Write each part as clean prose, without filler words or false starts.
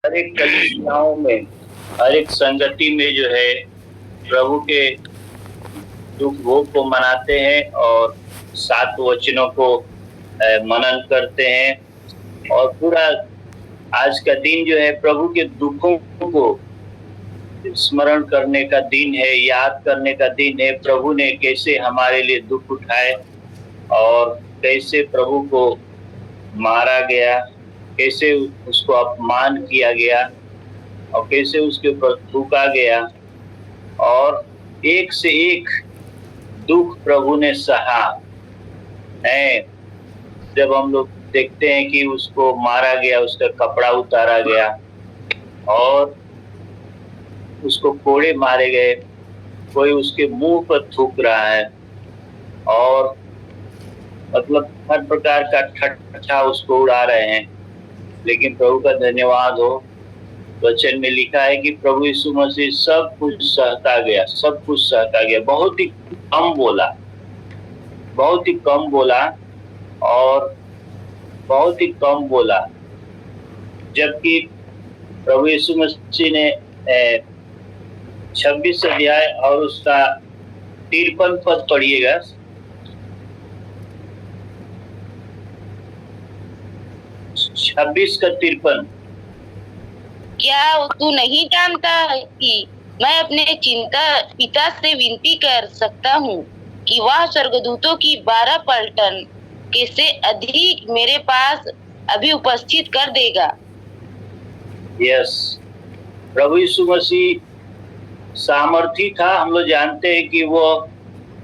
हर एक कलीसियाओं में, हर एक संगति में जो है प्रभु के दुख भोग को मनाते हैं और 7 वचनों को मनन करते हैं। और पूरा आज का दिन जो है प्रभु के दुखों को स्मरण करने का दिन है, याद करने का दिन है। प्रभु ने कैसे हमारे लिए दुख उठाए और कैसे प्रभु को मारा गया, कैसे उसको अपमान किया गया और कैसे उसके ऊपर थूका गया, और एक से एक दुख प्रभु ने सहा है। जब हम लोग देखते हैं कि उसको मारा गया, उसका कपड़ा उतारा गया और उसको कोड़े मारे गए, कोई उसके मुंह पर थूक रहा है और मतलब हर प्रकार का ठट्ठा उसको उड़ा रहे हैं। लेकिन प्रभु का धन्यवाद हो, वचन में लिखा है कि प्रभु यीशु मसीह सब कुछ सहता गया, सब कुछ सहता गया। बहुत ही कम बोला, बहुत ही कम बोला और बहुत ही कम बोला। जबकि प्रभु यीशु मसीह ने 26 अध्याय और उसका 53 पद पढ़िएगा। 26 का 53। क्या तू नहीं जानता है कि मैं अपने पिता से विनती कर सकता हूँ कि वह स्वर्गदूतों की 12 पलटन के से अधिक मेरे पास अभी उपस्थित कर देगा। यस, प्रभु यीशु मसीह सामर्थी था। हम लोग जानते हैं कि वो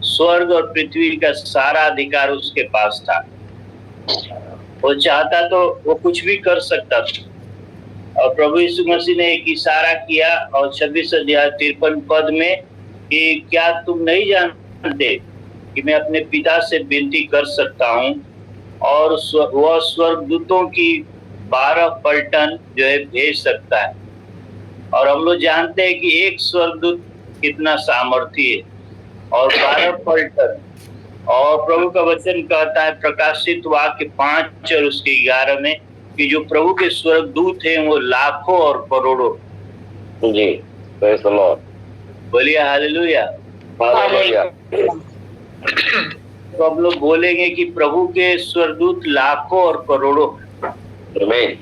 स्वर्ग और पृथ्वी का सारा अधिकार उसके पास था। वो चाहता तो वो कुछ भी कर सकता था। और प्रभु यीशु मसीह ने एक इशारा किया और 26 अध्याय 53 पद में कि क्या तुम नहीं जानते कि मैं अपने पिता से विनती कर सकता हूँ और वह स्वर्गदूतों की 12 पलटन जो है भेज सकता है। और हम लोग जानते हैं कि एक स्वर्गदूत कितना सामर्थी है और 12 पलटन। और प्रभु का वचन कहता है प्रकाशित वाक्य 5 और उसके 11 में कि जो प्रभु के स्वर्गदूत हैं वो लाखों और करोड़ों। जी, प्रेज़ द लॉर्ड। बोलिए हालेलुया। हालेलुया। तो हम लोग बोलेंगे कि प्रभु के स्वर्गदूत लाखों और करोड़ों। आमीन।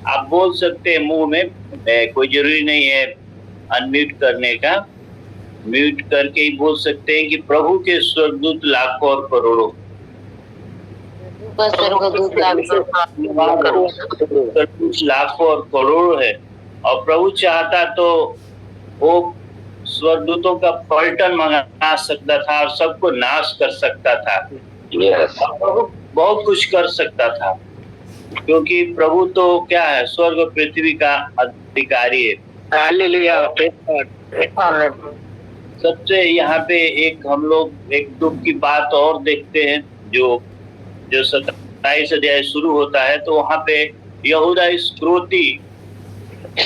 आप बोल सकते हैं मुंह में, कोई जरूरी नहीं है अनम्यूट करने का, म्यूट करके ही बोल सकते हैं कि प्रभु के स्वर्गदूत लाखों और करोड़ों। लाखों और करोड़ों है। और प्रभु चाहता तो वो स्वर्गदूतों का पलटन मंगा सकता था और सबको नाश कर सकता था। यस। प्रभु बहुत कुछ कर सकता था क्योंकि प्रभु तो क्या है, स्वर्ग और पृथ्वी का अधिकारी है। हालेलुया। सबसे यहाँ पे एक हम लोग एक दुख की बात और देखते हैं जो 27 अध्याय शुरू होता है। तो वहाँ पे यहूदा इस्करियोती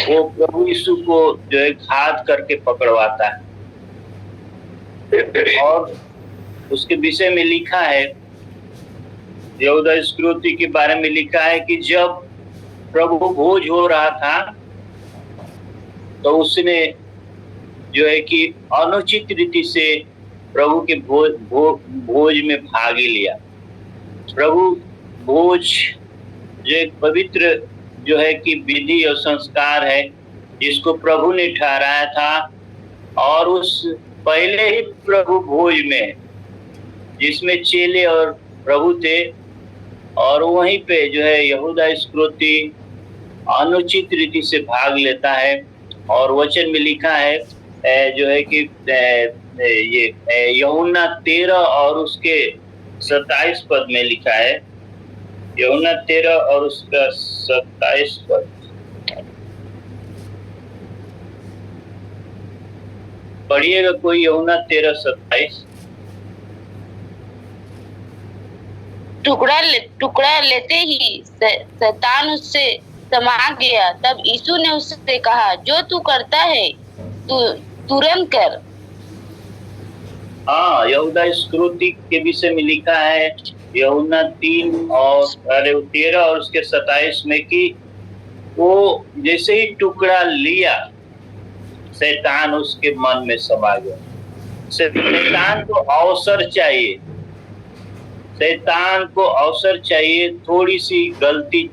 वो प्रभु यीशु को जो है घात करके पकड़वाता है और उसके विषय में लिखा है, यहूदा इस्करियोती के बारे में लिखा है कि जब प्रभु भोज हो रहा था तो उसने जो है कि अनुचित रीति से प्रभु के भोज में भाग लिया। प्रभु भोज जो एक पवित्र जो है कि विधि और संस्कार है जिसको प्रभु ने ठहराया था। और उस पहले ही प्रभु भोज में जिसमें चेले और प्रभु थे और वहीं पे जो है यहूदा इस्करियोती अनुचित रीति से भाग लेता है। और वचन में लिखा है जो है कि ये यूहन्ना 13 और उसके 27 पद में लिखा है, यूहन्ना 13 और उसका 27 पद। पढ़िएगा कोई, यूहन्ना 13:27। टुकड़ा लेते ही शैतान उससे समा गया। तब यीशु ने उससे कहा, जो तू करता है तू तुरंत कर। हाँ, यहूदा इस्करियोती के विषय में लिखा है यूहन्ना 13 और 13 और उसके 27 में कि वो जैसे ही टुकड़ा लिया, शैतान उसके मन में समा गया। शैतान को अवसर चाहिए, शैतान को अवसर चाहिए। थोड़ी सी गलती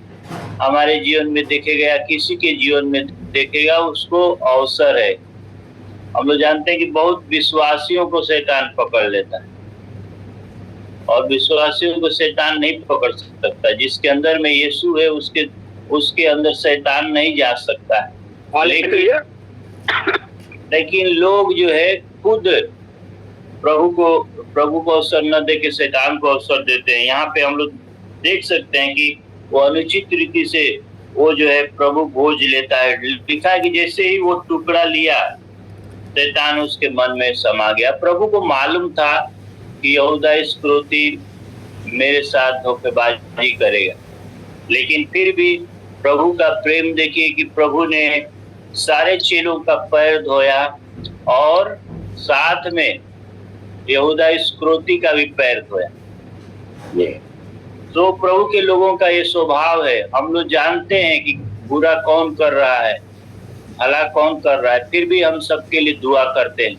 हमारे जीवन में देखेगा या किसी के जीवन में देखेगा, उसको अवसर है। हम लोग जानते हैं कि बहुत विश्वासियों को शैतान पकड़ लेता है और विश्वासियों को शैतान नहीं पकड़ सकता। जिसके अंदर में यीशु है उसके अंदर शैतान नहीं जा सकता है। लेकिन लोग जो है खुद प्रभु को अवसर न दे के शैतान को अवसर देते हैं। यहाँ पे हम लोग देख सकते हैं कि वो अनुचित रीति से वो जो है प्रभु भोज लेता है। लिखा है कि जैसे ही वो टुकड़ा लिया, शैतान उसके मन में समा गया। प्रभु को मालूम था कि यहूदा इस्करियोती मेरे साथ धोखेबाजी करेगा, लेकिन फिर भी प्रभु का प्रेम देखिए कि प्रभु ने सारे चेलों का पैर धोया और साथ में यहूदा इस्करियोती का भी पैर धोया। तो प्रभु के लोगों का ये स्वभाव है। हम लोग जानते हैं कि बुरा कौन कर रहा है, भला कौन कर रहा है, फिर भी हम सबके लिए दुआ करते हैं,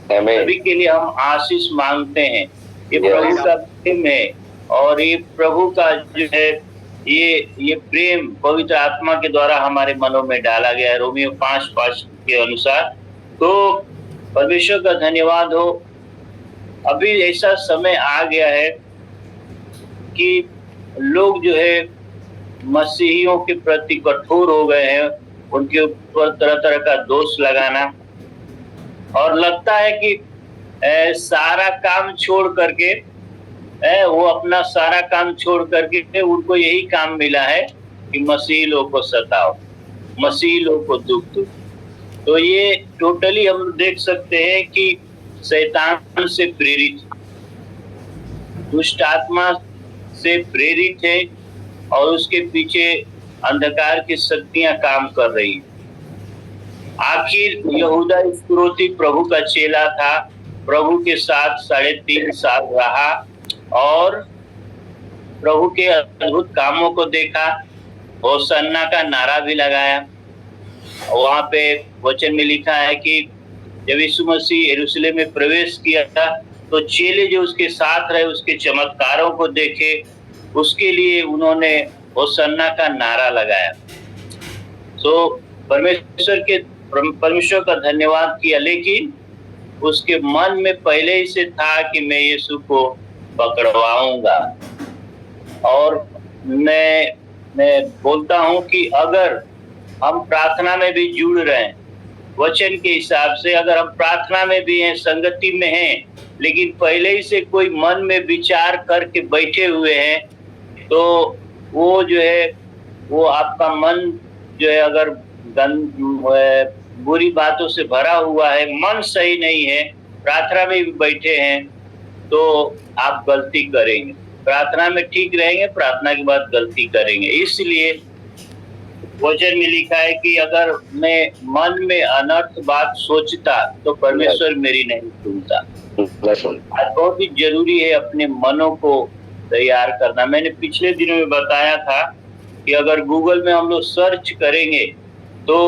सभी के लिए हम आशीष मांगते हैं। ये प्रभु का प्रेम है और ये प्रभु का जो है ये प्रेम पवित्र आत्मा के द्वारा हमारे मनों में डाला गया है, रोमियो 5:5 के अनुसार। तो परमेश्वर का धन्यवाद हो। अभी ऐसा समय आ गया है कि लोग जो है मसीहियों के प्रति कठोर हो गए हैं, उनके ऊपर तरह तरह का दोष लगाना, और लगता है कि सारा काम छोड़ करके वो अपना सारा काम छोड़ करके उनको यही काम मिला है कि मसीही लोग को सताओ, मसीही लोग को दुख दो। तो ये टोटली हम देख सकते हैं कि शैतान से प्रेरित, दुष्ट आत्मा से प्रेरित है और उसके पीछे अंधकार की शक्तियां काम कर रही है। आखिर यहूदा इस्करियोती प्रभु का चेला था, प्रभु के साथ 3.5 साल रहा और प्रभु के अद्भुत कामों को देखा, होसन्ना का नारा भी लगाया। वहां पे वचन में लिखा है कि जब यीशु मसीह यरूशलेम में प्रवेश किया था तो चेले जो उसके साथ रहे, उसके चमत्कारों को देखे, उसके लिए उन्होंने होसन्ना का नारा लगाया। तो परमेश्वर का धन्यवाद किया, लेकिन उसके मन में पहले ही से था कि मैं यीशु को पकड़वाऊंगा। और मैं बोलता हूं कि अगर हम प्रार्थना में भी जुड़ रहे हैं, वचन के हिसाब से अगर हम प्रार्थना में भी हैं, संगति में हैं, लेकिन पहले ही से कोई मन में विचार करके बैठे हुए हैं, तो वो जो है वो आपका मन जो है अगर बुरी बातों से भरा हुआ है, मन सही नहीं है, प्रार्थना में भी बैठे हैं, तो आप गलती करेंगे। प्रार्थना में ठीक रहेंगे, प्रार्थना के बाद गलती करेंगे। इसलिए वचन में लिखा है कि अगर मैं मन में अनर्थ बात सोचता तो परमेश्वर मेरी नहीं सुनता। आज बहुत ही जरूरी है अपने मनों को तैयार करना। मैंने पिछले दिनों में बताया था कि अगर गूगल में हम लोग सर्च करेंगे तो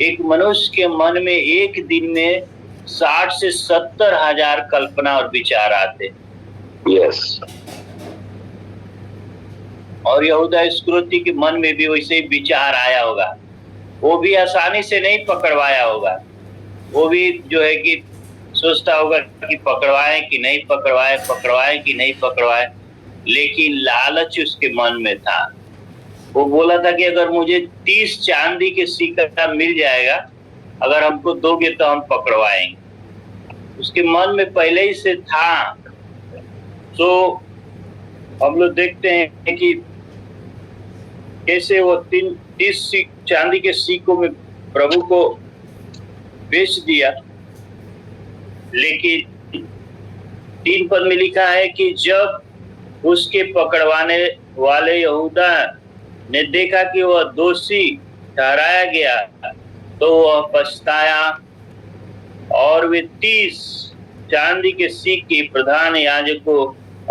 एक मनुष्य के मन में एक दिन में 60 से 70 हजार कल्पना और विचार आते। यस। और यहूदा इस्करियोती के मन में भी वैसे ही विचार आया होगा। वो भी आसानी से नहीं पकड़वाया होगा, वो भी जो है कि सोचता होगा कि पकड़वाए कि नहीं पकड़वाए, पकड़वाए कि नहीं पकड़वाए, लेकिन लालच उसके मन में था। वो बोला था कि अगर मुझे 30 चांदी के सिक्का मिल जाएगा, अगर हमको दोगे तो हम पकड़वाएंगे। उसके मन में पहले ही से था। तो हम लोग देखते हैं कि कैसे वो 30 चांदी के सिक्कों में प्रभु को बेच दिया। लेकिन 3 पद में लिखा है कि जब उसके पकड़वाने वाले यहूदा ने देखा कि वह दोषी ठहराया गया तो वह पछताया और वे 30 चांदी के सिक्के प्रधान याजकों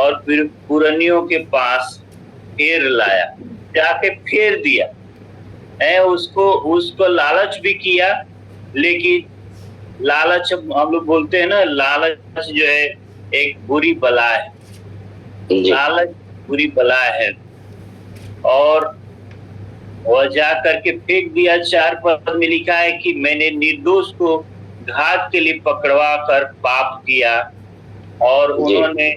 और पुरनियों के पास फेर लाया, जाके फेर दिया। है उसको उसको लालच भी किया, लेकिन लालच हम लोग बोलते हैं ना, लालच जो है एक बुरी बला है। जी लालच बुरी बला है। और वह जा करके फेंक दिया। 4 पद में लिखा है कि मैंने निर्दोष को घात के लिए पकड़वा कर पाप किया, और जी उन्होंने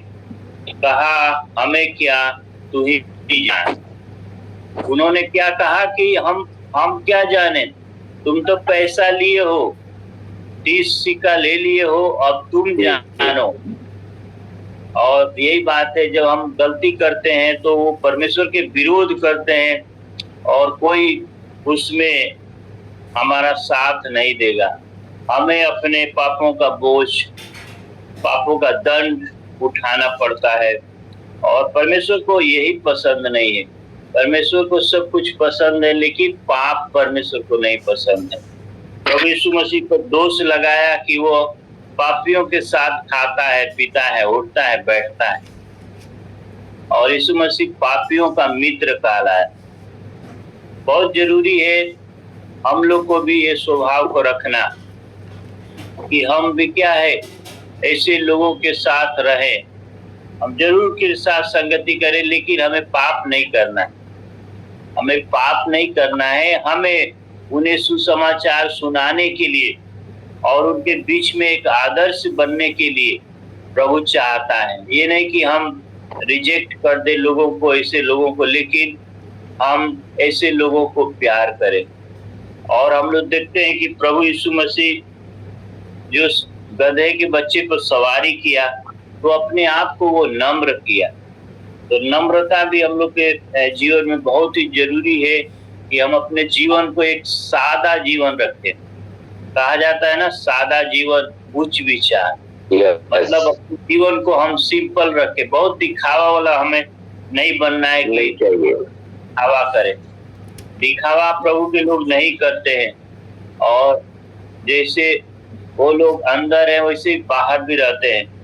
कहा हमें क्या, तू ही जान। उन्होंने क्या कहा कि हम क्या जाने, तुम तो पैसा लिए हो, 30 सिक्का ले लिए हो, अब तुम जानो। और यही बात है, जब हम गलती करते हैं तो वो परमेश्वर के विरोध करते हैं, और कोई उसमें हमारा साथ नहीं देगा। हमें अपने पापों का बोझ, पापों का दंड उठाना पड़ता है, और परमेश्वर को यही पसंद नहीं है। परमेश्वर को सब कुछ पसंद है, लेकिन पाप परमेश्वर को नहीं पसंद है। प्रभु यीशु मसीह को दोष लगाया कि वो पापियों के साथ खाता है, पीता है, उठता है, बैठता है, और यीशु मसीह पापियों का मित्र कहलाया है। बहुत जरूरी है हम लोग को भी ये स्वभाव को रखना कि हम भी क्या है, ऐसे लोगों के साथ रहे। हम जरूर के साथ संगति करें, लेकिन हमें पाप नहीं करना है। हमें पाप नहीं करना है। हमें उन्हें सुसमाचार सुनाने के लिए और उनके बीच में एक आदर्श बनने के लिए प्रभु चाहता है। ये नहीं कि हम रिजेक्ट कर दे लोगों को, ऐसे लोगों को, लेकिन हम ऐसे लोगों को प्यार करें। और हम लोग देखते हैं कि प्रभु यीशु मसीह जो गधे के बच्चे पर सवारी किया, तो अपने आप को वो नम्र किया। तो नम्रता भी हम लोग के जीवन में बहुत ही जरूरी है कि हम अपने जीवन को एक सादा जीवन रखें। कहा जाता है ना, सादा जीवन उच्च विचार। मतलब अपने जीवन को हम सिंपल रखें। बहुत दिखावा वाला हमें नहीं बनना है, नहीं चाहिए। दिखावा करें। दिखावा प्रभु के लोग नहीं करते हैं, और जैसे वो लोग अंदर है वैसे ही बाहर भी रहते हैं।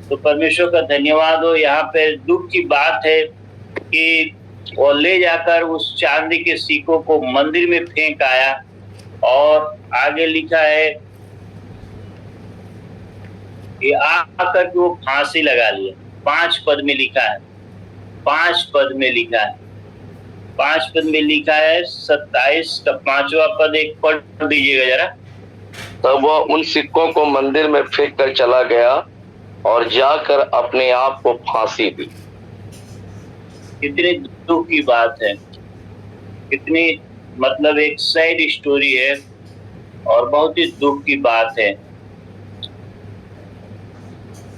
तो परमेश्वर का धन्यवाद हो। यहाँ पे दुख की बात है कि वो ले जाकर उस चांदी के सिक्कों को मंदिर में फेंक आया, और आगे लिखा है कि आकर के वो फांसी लगा लिया। 5 पद में लिखा है, 5 पद में लिखा है, 5 पद में लिखा है। 27 का 5वां पद एक पढ़ दीजिएगा जरा। तब वह उन सिक्कों को मंदिर में फेंक कर चला गया और जाकर अपने आप को फांसी दी। कितनी दुख की बात है, कितनी मतलब एक सैड स्टोरी है, और बहुत ही दुख की बात है।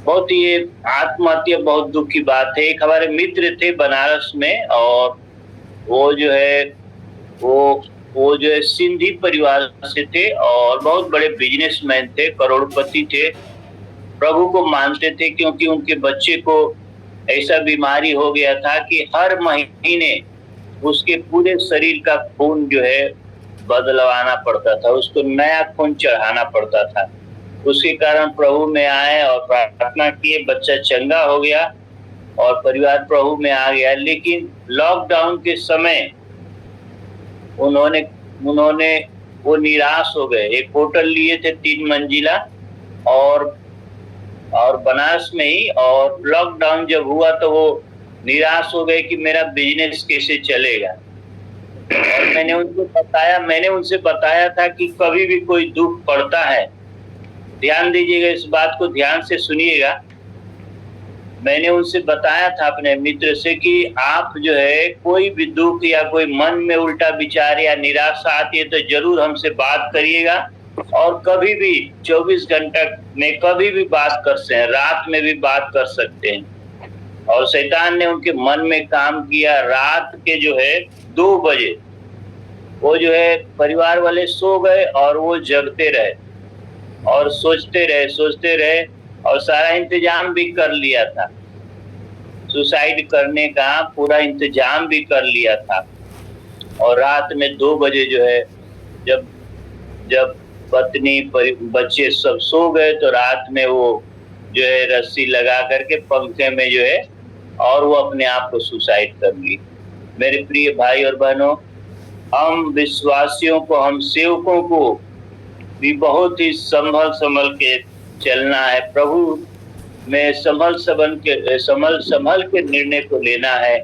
बहुत ही आत्महत्या बहुत दुख की बात है। एक हमारे मित्र थे बनारस में, और वो जो है वो जो है सिंधी परिवार से थे, और बहुत बड़े बिजनेसमैन थे, करोड़पति थे, प्रभु को मानते थे, क्योंकि उनके बच्चे को ऐसा बीमारी हो गया था कि हर महीने उसके पूरे शरीर का खून जो है बदलवाना पड़ता था, उसको नया खून चढ़ाना पड़ता था। उसके कारण प्रभु में आए और प्रार्थना किए, बच्चा चंगा हो गया और परिवार प्रभु में आ गया। लेकिन लॉकडाउन के समय उन्होंने वो निराश हो गए। एक होटल लिए थे 3 मंजिला, और बनारस में ही, और लॉकडाउन जब हुआ तो वो निराश हो गए कि मेरा बिजनेस कैसे चलेगा। और मैंने उनसे बताया था कि कभी भी कोई दुख पड़ता है, ध्यान दीजिएगा, इस बात को ध्यान से सुनिएगा। मैंने उनसे बताया था अपने मित्र से कि आप जो है कोई भी दुख या कोई मन में उल्टा विचार या निराशा आती है तो जरूर हमसे बात करिएगा, और कभी भी 24 घंटे में कभी भी बात कर सकते हैं, रात में भी बात कर सकते हैं। और शैतान ने उनके मन में काम किया। रात के जो है 2 बजे वो जो है परिवार वाले सो गए, और वो जगते रहे और सोचते रहे, और सारा इंतजाम भी कर लिया था, सुसाइड करने का पूरा इंतजाम भी कर लिया था। और रात में 2 बजे जो है जब पत्नी बच्चे सब सो गए, तो रात में वो जो है रस्सी लगा करके पंखे में जो है, और वो अपने आप को सुसाइड कर ली। मेरे प्रिय भाई और बहनों, हम विश्वासियों को, हम सेवकों को भी बहुत ही संभल के चलना है। प्रभु में संभल के निर्णय को लेना है।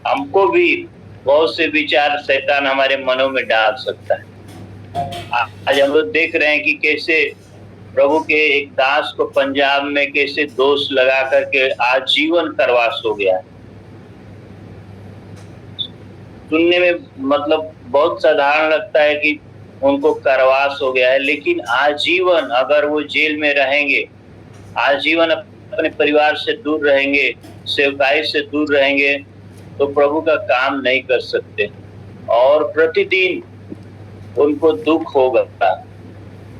हमको भी बहुत से विचार शैतान हमारे मनों में डाल सकता है। आज हम लोग देख रहे हैं कि कैसे प्रभु के एक दास को पंजाब में कैसे दोष लगा करके आजीवन कारावास हो गया। सुनने में मतलब बहुत साधारण लगता है कि उनको कारावास हो गया है, लेकिन आजीवन अगर वो जेल में रहेंगे, आजीवन अपने परिवार से दूर रहेंगे, सेवकाई से दूर रहेंगे, तो प्रभु का काम नहीं कर सकते और प्रतिदिन उनको दुख होगा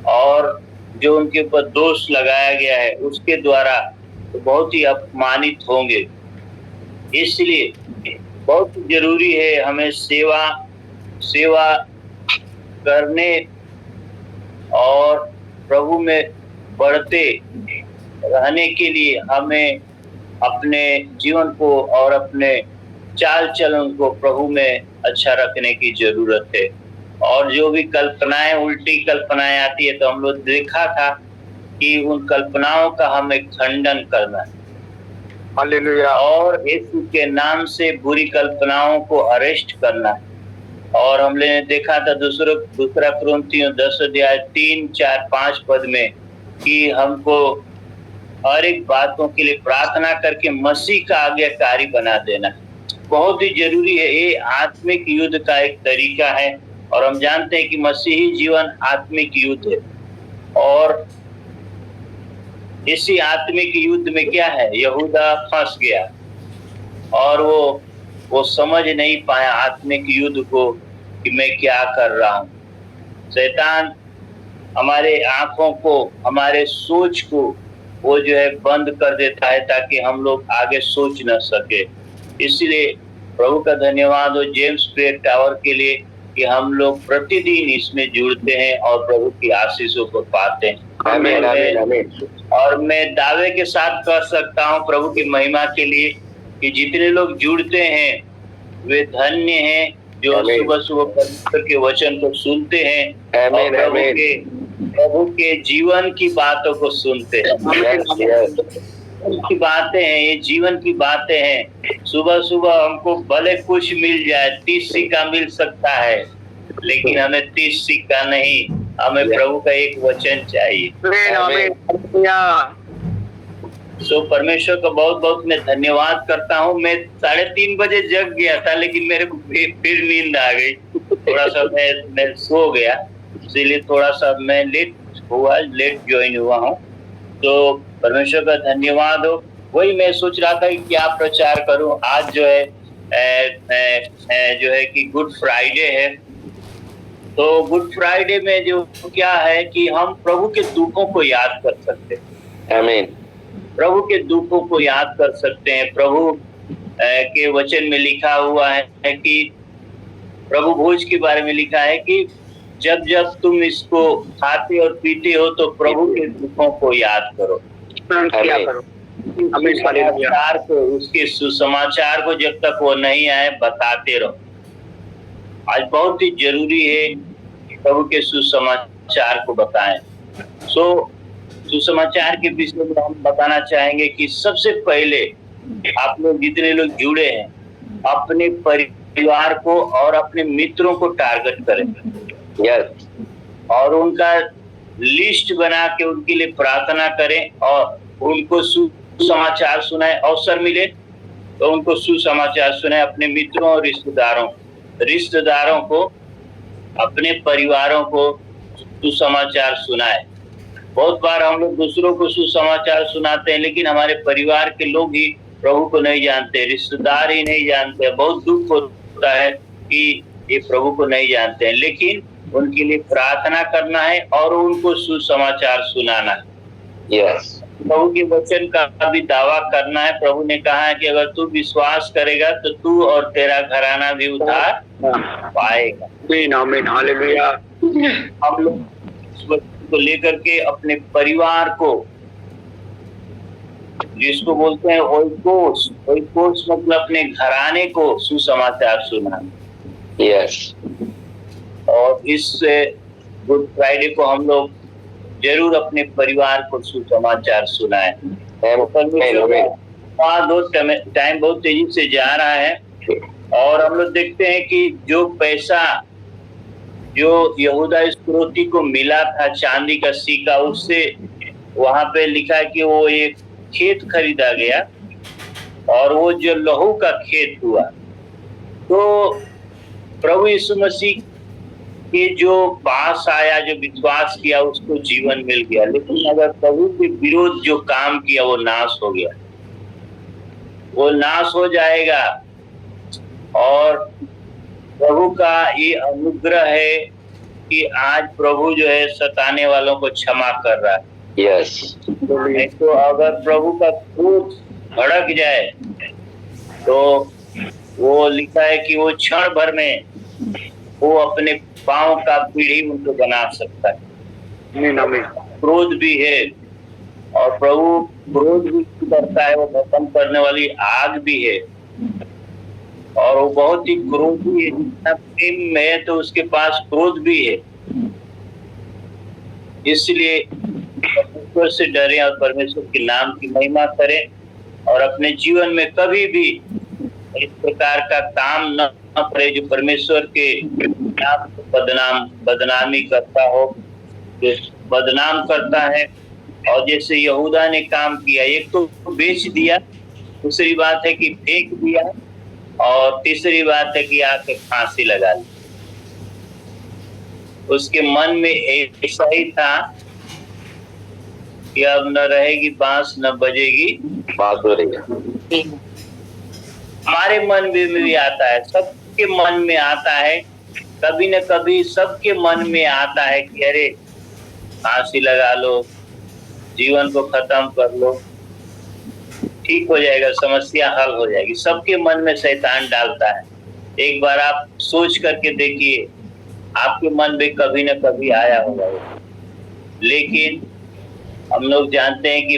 और जो उनके ऊपर दोष लगाया गया है उसके द्वारा तो बहुत ही अपमानित होंगे। इसलिए बहुत जरूरी है हमें सेवा करने और प्रभु में बढ़ते रहने के लिए हमें अपने जीवन को और अपने चाल चलन को प्रभु में अच्छा रखने की जरूरत है। और जो भी कल्पनाएं, उल्टी कल्पनाएं आती है, तो हम लोग देखा था कि उन कल्पनाओं का हमें खंडन करना है। हालेलुया। और यीशु के नाम से बुरी कल्पनाओं को अरेस्ट करना है। और हमने देखा था दूसरा कुरिन्थियों 10 अध्याय 3, 4, 5 पद में कि हमको हर एक बातों के लिए प्रार्थना करके मसीह का आज्ञाकारी बना देना बहुत ही जरूरी है। ये आत्मिक युद्ध का एक तरीका है और हम जानते हैं कि मसीही जीवन आत्मिक युद्ध है। और इसी आत्मिक युद्ध में क्या है, यहूदा फंस गया और वो समझ नहीं पाया आत्मिक युद्ध को कि मैं क्या कर रहा हूँ। शैतान हमारे आंखों को, हमारे सोच को वो जो है बंद कर देता है ताकि हम लोग आगे सोच न सके। इसलिए प्रभु का धन्यवाद हो जेम्स प्रेयर टावर के लिए कि हम लोग प्रतिदिन इसमें जुड़ते हैं और प्रभु की आशीषों को पाते हैं। आमीन, आमीन, आमीन। और मैं दावे के साथ कह सकता हूँ प्रभु की महिमा के लिए कि जितने लोग जुड़ते हैं वे धन्य हैं जो सुबह सुबह परमेश्वर के वचन को सुनते हैं और प्रभु के जीवन की बातों को सुनते हैं। की बातें हैं, ये जीवन की बातें हैं। सुबह सुबह हमको भले कुछ मिल जाए, 30 सिक्का मिल सकता है, लेकिन हमें 30 सिक्का नहीं, हमें प्रभु का एक वचन चाहिए। सो परमेश्वर का बहुत बहुत मैं धन्यवाद करता हूँ। मैं 3:30 बजे जग गया था, लेकिन मेरे को फिर नींद आ गई। थोड़ा सा मैं सो गया, इसीलिए थोड़ा सा मैं लेट ज्वाइन हुआ हूँ। तो परमेश्वर का धन्यवाद हो। वही मैं सोच रहा था कि क्या प्रचार करूं। आज जो है कि गुड फ्राइडे है। तो गुड फ्राइडे में जो क्या है कि हम प्रभु के दुखों को याद कर सकते हैं। आमीन। प्रभु के दुखों को याद कर सकते हैं। प्रभु के वचन में लिखा हुआ है कि प्रभु भोज के बारे में लिखा है कि जब जब तुम इसको खाते और पीते हो तो प्रभु के दुखों को याद करो। समाचार को, उसके सुसमाचार को जब तक वो नहीं आए बताते रहो। आज बहुत ही जरूरी है कि प्रभु के सुसमाचार को बताएं। सुसमाचार के विषय में हम बताना चाहेंगे कि सबसे पहले आप लोग जितने लोग जुड़े हैं अपने परिवार को और अपने मित्रों को टारगेट करें। यस। और उनका लिस्ट बना के उनके लिए प्रार्थना करें और उनको सुसमाचार सुनाए। अवसर मिले तो उनको सुसमाचार सुनाए। अपने मित्रों और रिश्तेदारों को, अपने परिवारों को सुसमाचार सुनाए। बहुत बार हम लोग दूसरों को सुसमाचार सुनाते हैं, लेकिन हमारे परिवार के लोग ही प्रभु को नहीं जानते, रिश्तेदार ही नहीं जानते। बहुत दुख होता है कि ये प्रभु को नहीं जानते हैं, लेकिन उनके लिए प्रार्थना करना है और उनको सुसमाचार सुनाना है। यस। प्रभु के वचन का भी दावा करना है। प्रभु ने कहा है कि अगर तू विश्वास करेगा तो तू और तेरा घराना भी उद्धार पाएगा। आमीन, हालेलुया। हम लोग इस वचन को लेकर के अपने परिवार को, जिसको बोलते हैं ओइकोस मतलब अपने घराने को सुसमाचार सुनाना। यस। और इस गुड फ्राइडे को हम लोग जरूर अपने परिवार को सुसमाचार सुनाएं। टाइम बहुत तेजी से जा रहा है और हम लोग देखते हैं कि जो पैसा जो यहूदा इस्करियोती को मिला था चांदी का सिक्का, उससे वहां पे लिखा है कि वो एक खेत खरीदा गया और वो जो लहू का खेत हुआ। तो प्रभु यीशु मसीह के जो पास आया, जो विश्वास किया, उसको जीवन मिल गया। लेकिन अगर प्रभु के विरोध जो काम किया वो नाश हो गया, वो नाश हो जाएगा। और प्रभु का ये अनुग्रह है कि आज प्रभु जो है सताने वालों को क्षमा कर रहा है। यस। नहीं तो अगर प्रभु का क्रोध भड़क जाए तो वो लिखा है कि वो क्षण भर में वो अपने पांव का पीढ़ी उनको बना सकता है। क्रोध भी है और प्रभु क्रोध भी करता है, वो भस्म करने वाली आग भी है और वो बहुत ही क्रोधी है। जितना प्रेम में है तो उसके पास क्रोध भी है। इसलिए परमेश्वर से डरें और परमेश्वर के नाम की महिमा करें और अपने जीवन में कभी भी इस प्रकार का काम न करे जो परमेश्वर के नाम को बदनामी करता हो, जो बदनाम करता है। और जैसे यहूदा ने काम किया, एक तो बेच दिया, दूसरी बात है कि फेंक दिया और तीसरी बात है कि आके फांसी लगा ली। उसके मन में ऐसा ही था कि अब न रहेगी बांस न बजेगी बांसुरी। हमारे मन में भी आता है, सबके मन में आता है, कभी न कभी सबके मन में आता है कि अरे फांसी लगा लो, जीवन को खत्म कर लो, ठीक हो जाएगा, समस्या हल हो जाएगी। सबके मन में शैतान डालता है। एक बार आप सोच करके देखिए, आपके मन में कभी न कभी आया होगा। लेकिन हम लोग जानते हैं कि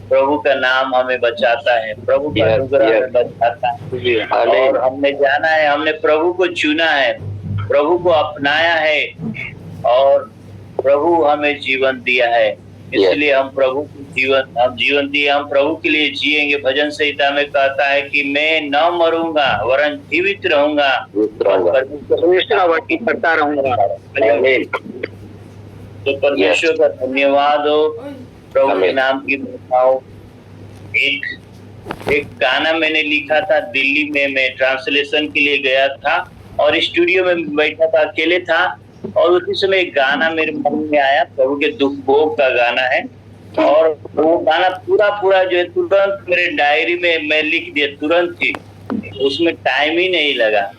प्रभु का नाम हमें बचाता है, प्रभु का अनुग्रह हमें बचाता है। और हमने जाना है, हमने प्रभु को चुना है, प्रभु को अपनाया है और प्रभु हमें जीवन दिया है। इसलिए हम प्रभु को जीवन दिए, हम प्रभु के लिए जिएंगे। भजन संहिता में कहता है कि मैं न मरूंगा वरन जीवित रहूंगा, परमेश्वर की करता रहूंगा। तो परमेश्वर का धन्यवाद हो, प्रभु के नाम की महिमा हो। एक गाना मैंने लिखा था दिल्ली में, मैं ट्रांसलेशन के लिए गया था और स्टूडियो में बैठा था, अकेले था और उसी समय एक गाना मेरे मन में आया, प्रभु के दुख भोग का गाना है। और वो गाना पूरा जो है तुरंत मेरे डायरी में मैं लिख दिया, तुरंत ही, उसमें टाइम ही नहीं लगा।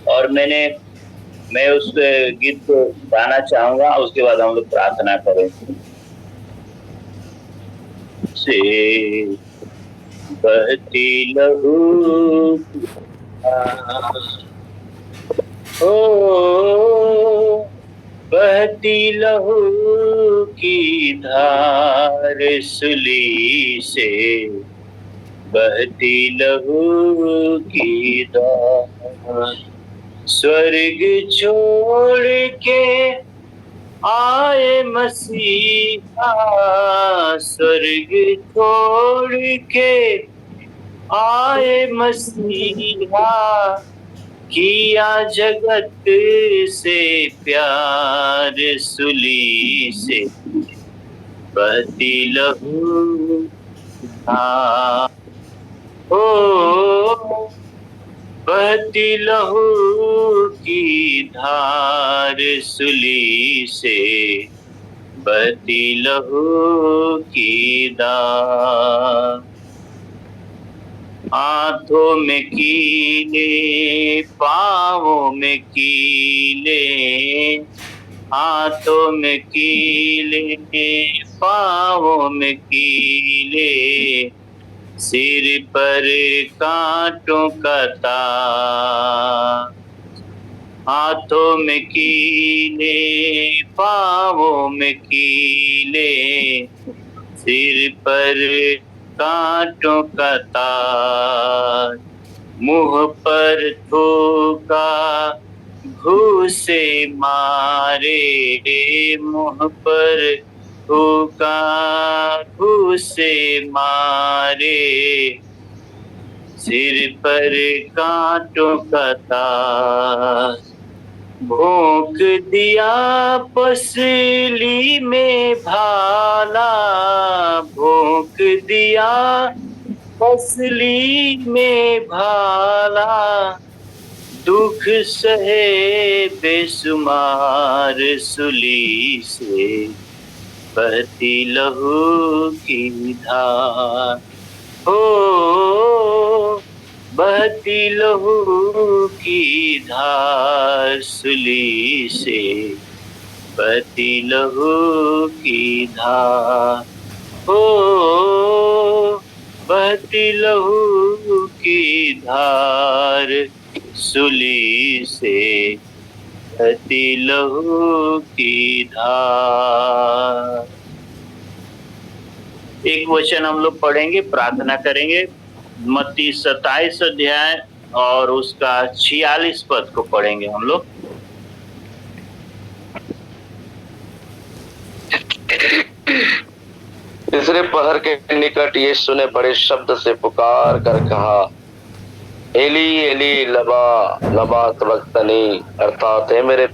और मैं उस गीत को गाना चाहूंगा, उसके बाद हम लोग प्रार्थना करें। से बहती लहू ओ बहती लहू की धार सुली से, बहती लहू की धार, स्वर्ग छोड़ के आए मसीहा, स्वर्ग छोड़ के आए मसीहा, किया जगत से प्यार सुली से, बहती लहू ओ बहती लहू की धार सुली से, बहती लहू की धार। हाथों में कीले, पाँवों में कीले, हाथों में कीले, पाँवों में कीले, सिर पर कांटों का ताज। हाथों में कीले, पाँवों में कीले, सिर पर कांटों का ताज, मुंह पर थूका घूसे मारे मुँह पर थूका, घूसे मारे सिर पर कांटों का ताज, भोंक दिया पसली में भाला, भोंक दिया पसली में भाला, दुख सहे बेसुमार सुली से बहती लहू की धार, हो बहती लहू की धार सुली से बहती लहू की धार, हो बहती लहू की धार सुली से बहती लहू की धार। एक वचन हम लोग पढ़ेंगे, प्रार्थना करेंगे। मत्ती 27 अध्याय और उसका 46 पद को पढ़ेंगे हम लोग। तीसरे पहर के निकट यीशु ने बड़े शब्द से पुकार कर कहा, एली एली लबा लबा तबक्तनी, अर्थात हे मेरे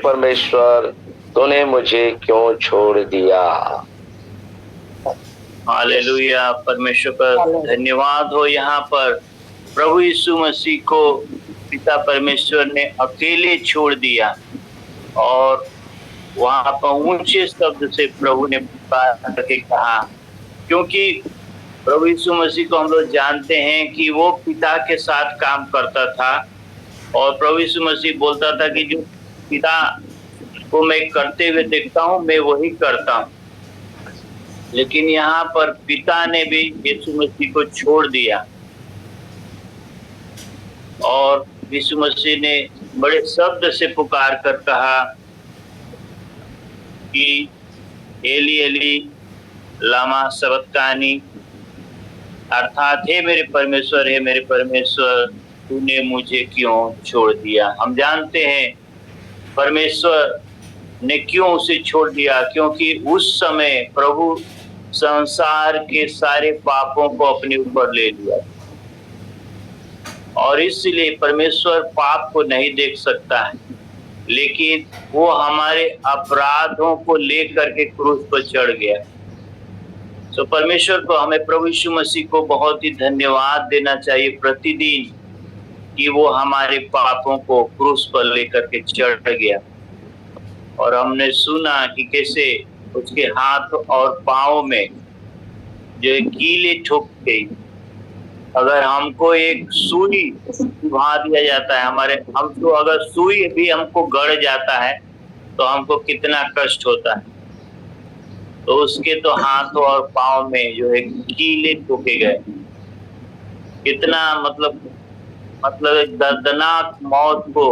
परमेश्वर तूने मुझे क्यों छोड़ दिया। हालेलुया, परमेश्वर का धन्यवाद हो। यहाँ पर प्रभु यीशु मसीह को पिता परमेश्वर ने अकेले छोड़ दिया और वहां पर ऊंचे शब्द से प्रभु ने पुकार करके कहा, क्योंकि प्रभु यीशु मसीह को हम लोग जानते हैं कि वो पिता के साथ काम करता था और प्रभु यीशु मसीह बोलता था कि जो पिता को मैं करते हुए देखता हूँ मैं वही करता हूँ। लेकिन यहाँ पर पिता ने भी यीशु मसीह को छोड़ दिया और यीशु मसीह ने बड़े शब्द से पुकार कर कहा कि एली एली लामा सबक्तानी, अर्थात हे मेरे परमेश्वर तूने मुझे क्यों छोड़ दिया। हम जानते हैं परमेश्वर ने क्यों उसे छोड़ दिया, क्योंकि उस समय प्रभु संसार के सारे पापों को अपने ऊपर ले लिया और इसलिए परमेश्वर पाप को नहीं देख सकता है, लेकिन वो हमारे अपराधों को लेकर के क्रूस पर चढ़ गया। तो परमेश्वर को, हमें प्रभु यीशु मसीह को बहुत ही धन्यवाद देना चाहिए प्रतिदिन कि वो हमारे पापों को क्रूस पर लेकर के चढ़ गया। और हमने सुना कि कैसे उसके हाथ और पाँव में जो कीले ठोक गई। अगर हमको एक सुई चुभा दिया जाता है, हमको अगर सुई भी हमको गड़ जाता है तो हमको कितना कष्ट होता है, तो उसके तो हाथ और पाँव में जो है कीले ठोके गए। कितना मतलब एक दर्दनाक मौत को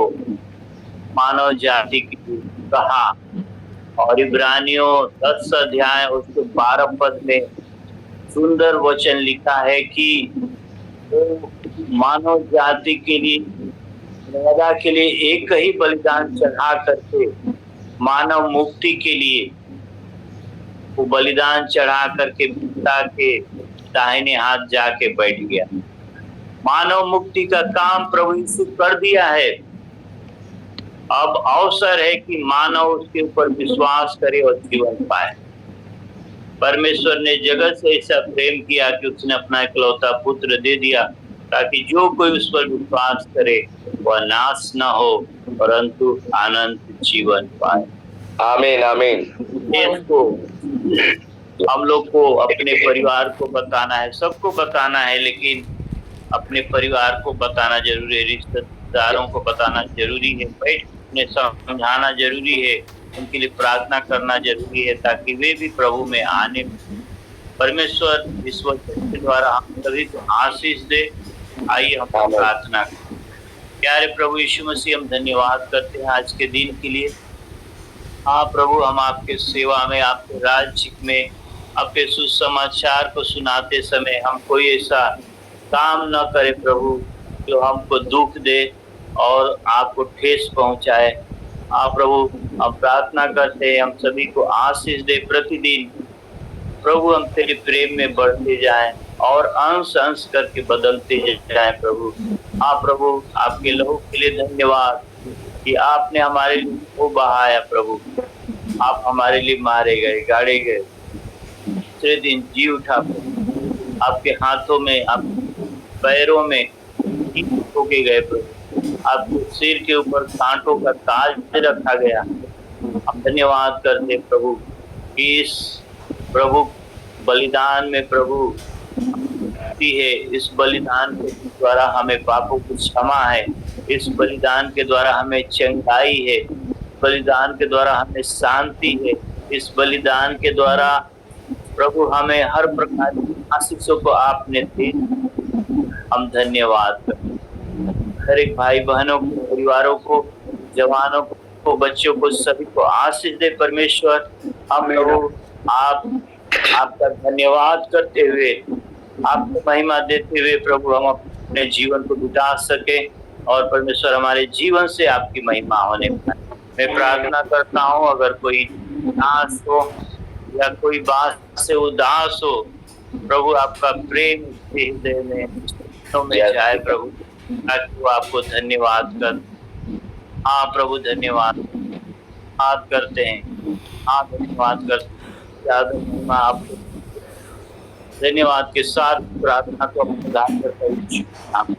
मानव जाति की कहा। और इब्रानियों 10 अध्याय उसके 12 पद में सुंदर वचन लिखा है कि वो मानव जाति के लिए, पैदा के लिए एक ही बलिदान चढ़ा करके मानव मुक्ति के लिए वो बलिदान चढ़ा करके पिता के दाहिने हाथ जाके बैठ गया। मानव मुक्ति का काम प्रभु यीशु कर दिया है। अब अवसर है कि मानव उसके ऊपर विश्वास करे और जीवन पाए। परमेश्वर ने जगत से ऐसा प्रेम किया कि उसने अपना इकलौता पुत्र दे दिया ताकि जो कोई उस पर विश्वास करे वह नाश न हो परंतु अनंत जीवन पाए। आमीन आमीन। इसको हम लोग को अपने परिवार को बताना है, सबको बताना है, लेकिन अपने परिवार को बताना जरूरी है, रिश्तेदारों को बताना जरूरी है, बैठ उन्हें समझाना जरूरी है, उनके लिए प्रार्थना करना जरूरी है ताकि वे भी प्रभु में आने। परमेश्वर इस वचन के द्वारा हम सभी को आशीष दे। आइए हम प्रार्थना करें। प्यारे प्रभु यीशु मसीह, हम धन्यवाद करते हैं आज के दिन के लिए। हाँ प्रभु, हम आपके सेवा में, आपके राज्य में, आपके सुसमाचार को सुनाते समय हम कोई ऐसा काम न करें प्रभु जो हमको दुख दे, और आपको ठेस पहुंचाए। आप प्रभु हम प्रार्थना करते हैं, हम सभी को आशीष दे प्रतिदिन। प्रभु हम तेरे प्रेम में बढ़ते जाएं और अंश अंश करके बदलते जाएं प्रभु। प्रभु आपके लहू के लिए धन्यवाद कि आपने हमारे लिए वो बहाया प्रभु। आप हमारे लिए मारे गए, गाड़े गए, दूसरे दिन जी उठा प्रभु। आपके हाथों में, आप पैरों में होके गए प्रभु। आपके सिर के ऊपर कांटों का ताज रखा गया। हम धन्यवाद करते प्रभु कि इस प्रभु बलिदान में प्रभु है, इस बलिदान के द्वारा हमें पापों की क्षमा है, इस बलिदान के द्वारा हमें चंगाई है, बलिदान के द्वारा हमें शांति है, इस बलिदान के द्वारा प्रभु हमें हर प्रकार की आशीषों को आपने दी। हम धन्यवाद करते हर एक भाई बहनों को, परिवारों को, जवानों को, बच्चों को, सभी को आशीष दे परमेश्वर। हम प्रभु आपका धन्यवाद करते हुए, आपको महिमा देते हुए प्रभु हम अपने जीवन को बिता सके और परमेश्वर हमारे जीवन से आपकी महिमा होने पाए। मैं प्रार्थना करता हूँ अगर कोई उदास हो या कोई बात से उदास हो, प्रभु आपका प्रेम हृदय में जाए प्रभु, ताकि वो आपको धन्यवाद कर। प्रभु धन्यवाद करते हैं, धन्यवाद करते हैं। आपको धन्यवाद के साथ प्रार्थना को हम करते हैं।